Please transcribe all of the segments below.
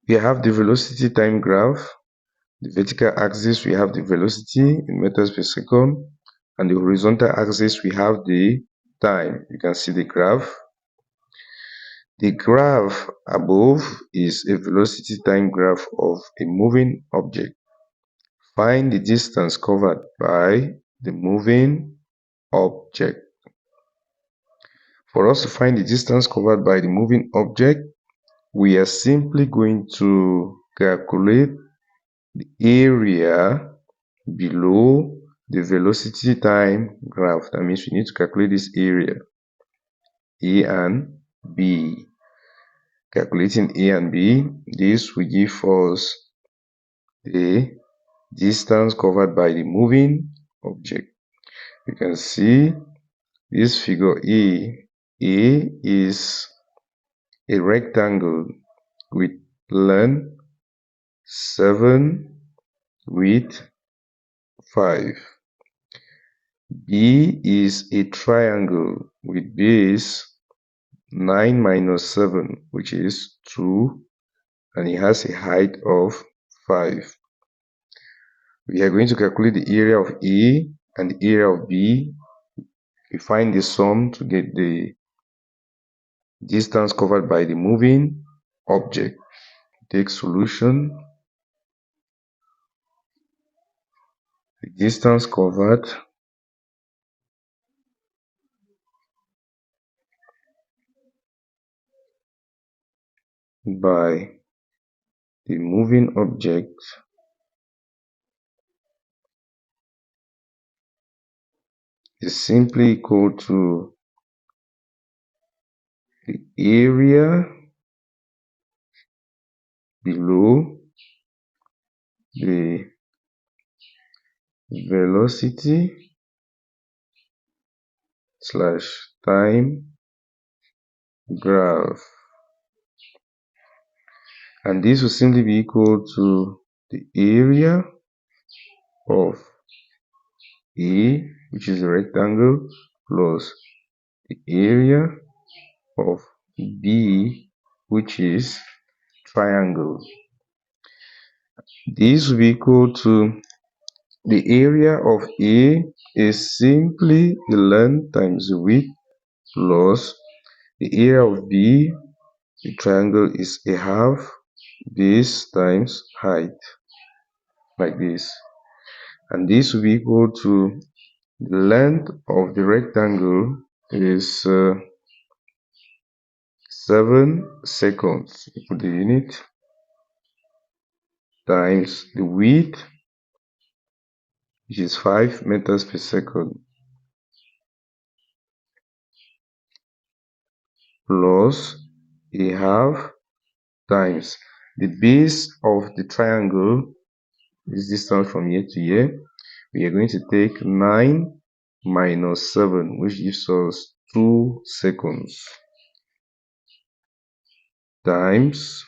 We have the velocity time graph. The vertical axis, we have the velocity in meters per second, and the horizontal axis, we have the time. You can see the graph. The graph above is a velocity time graph of a moving object. Find the distance covered by the moving object. For us to find the distance covered by the moving object, we are simply going to calculate the area below the velocity time graph. That means we need to calculate this area, A and B. Calculating A and B, this will give us the distance covered by the moving object. You can see this figure A. A is a rectangle with length 7, width 5. B is a triangle with base 9 minus 7, which is 2, and it has a height of 5. We are going to calculate the area of A and the area of B. We find the sum to get the distance covered by the moving object. Take solution. The distance covered by the moving object is simply equal to the area below the velocity slash time graph, and this will simply be equal to the area of A, which is a rectangle, plus the area of B, which is triangle. This will be equal to the area of A is simply the length times the width, plus the area of B, the triangle, is a half base times height, like this. And this will be equal to the length of the rectangle is 7 seconds. You put the unit, times the width, which is 5 meters per second, plus a half times the base of the triangle, this distance from here to here. We are going to take 9 minus 7, which gives us 2 seconds, times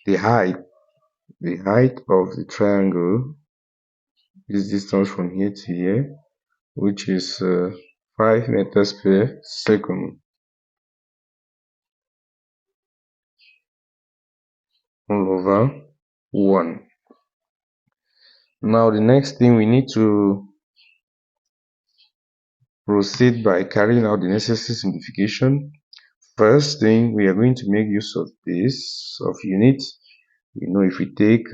the height of the triangle, this distance from here to here, which is 5 meters per second, all over 1. Now the next thing, we need to proceed by carrying out the necessary simplification. First thing, we are going to make use of this, of units. If we take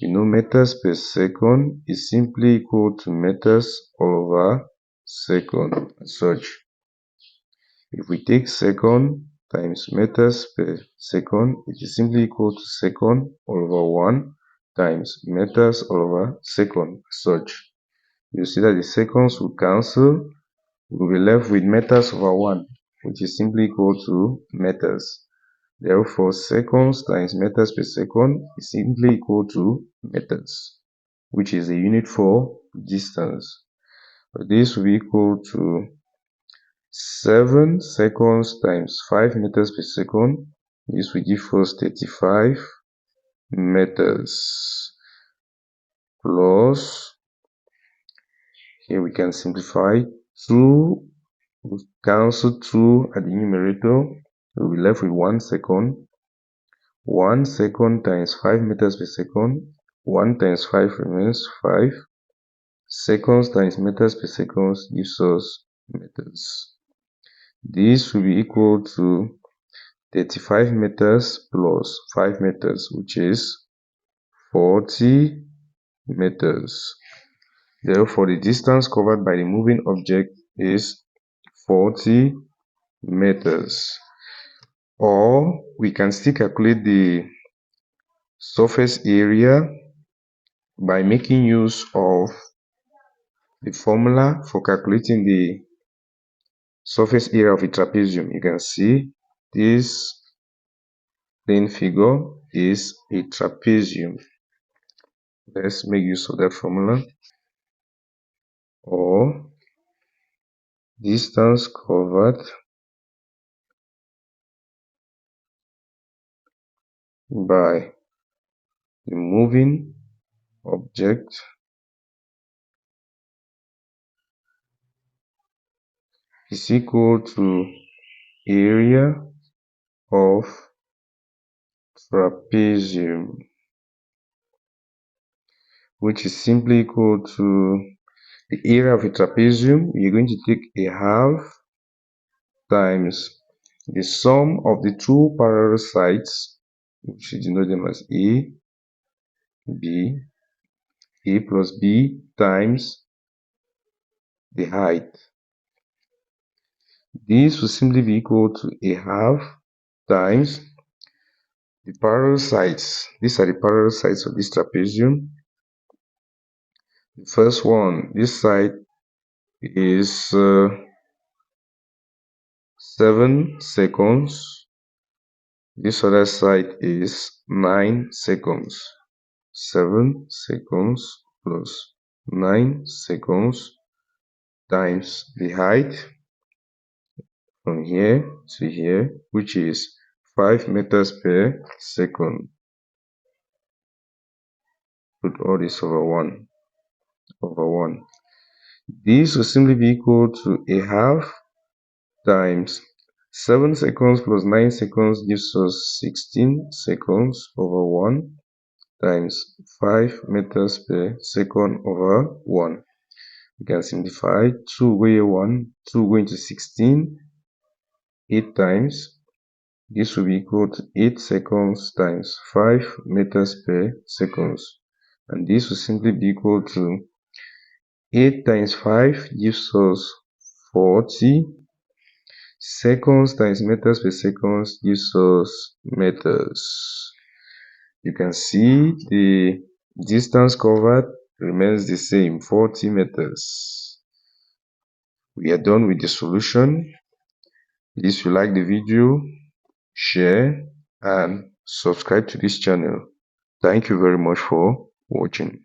meters per second is simply equal to meters over second as such. If we take second times meters per second, it is simply equal to second all over 1 times meters all over second as such. You see that the seconds will cancel. We will be left with meters over 1, which is simply equal to meters. Therefore, seconds times meters per second is simply equal to meters, which is a unit for distance. So this will be equal to 7 seconds times 5 meters per second. This will give us 35 meters, plus, here we can simplify, 2, we'll cancel 2 at the numerator, we'll be left with 1 second. 1 second times 5 meters per second. 1 times 5 remains 5. Seconds times meters per second gives us meters. This will be equal to 35 meters plus 5 meters, which is 40 meters. Therefore, the distance covered by the moving object is 40 meters. Or we can still calculate the surface area by making use of the formula for calculating the surface area of a trapezium. You can see this plane figure is a trapezium. Let's make use of that formula. Or distance covered by the moving object is equal to area of trapezium, which is simply equal to the area of a trapezium. You're going to take a half times the sum of the two parallel sides, which we denote them as A, B, A plus B times the height. This will simply be equal to a half times the parallel sides. These are the parallel sides of this trapezium. The first one, this side is 7 seconds. This other side is 9 seconds. 7 seconds plus 9 seconds times the height from here to here, which is 5 meters per second. Put all this over 1. This will simply be equal to a half times 7 seconds plus 9 seconds gives us 16 seconds over 1 times 5 meters per second over 1. We can simplify. 2 go here 1, 2 go into 16, 8 times. This will be equal to 8 seconds times 5 meters per second. And this will simply be equal to 8 times 5 gives us 40. Seconds times meters per second gives us meters. You can see the distance covered remains the same, 40 meters. We are done with the solution. Please, if you like the video, share and subscribe to this channel. Thank you very much for watching.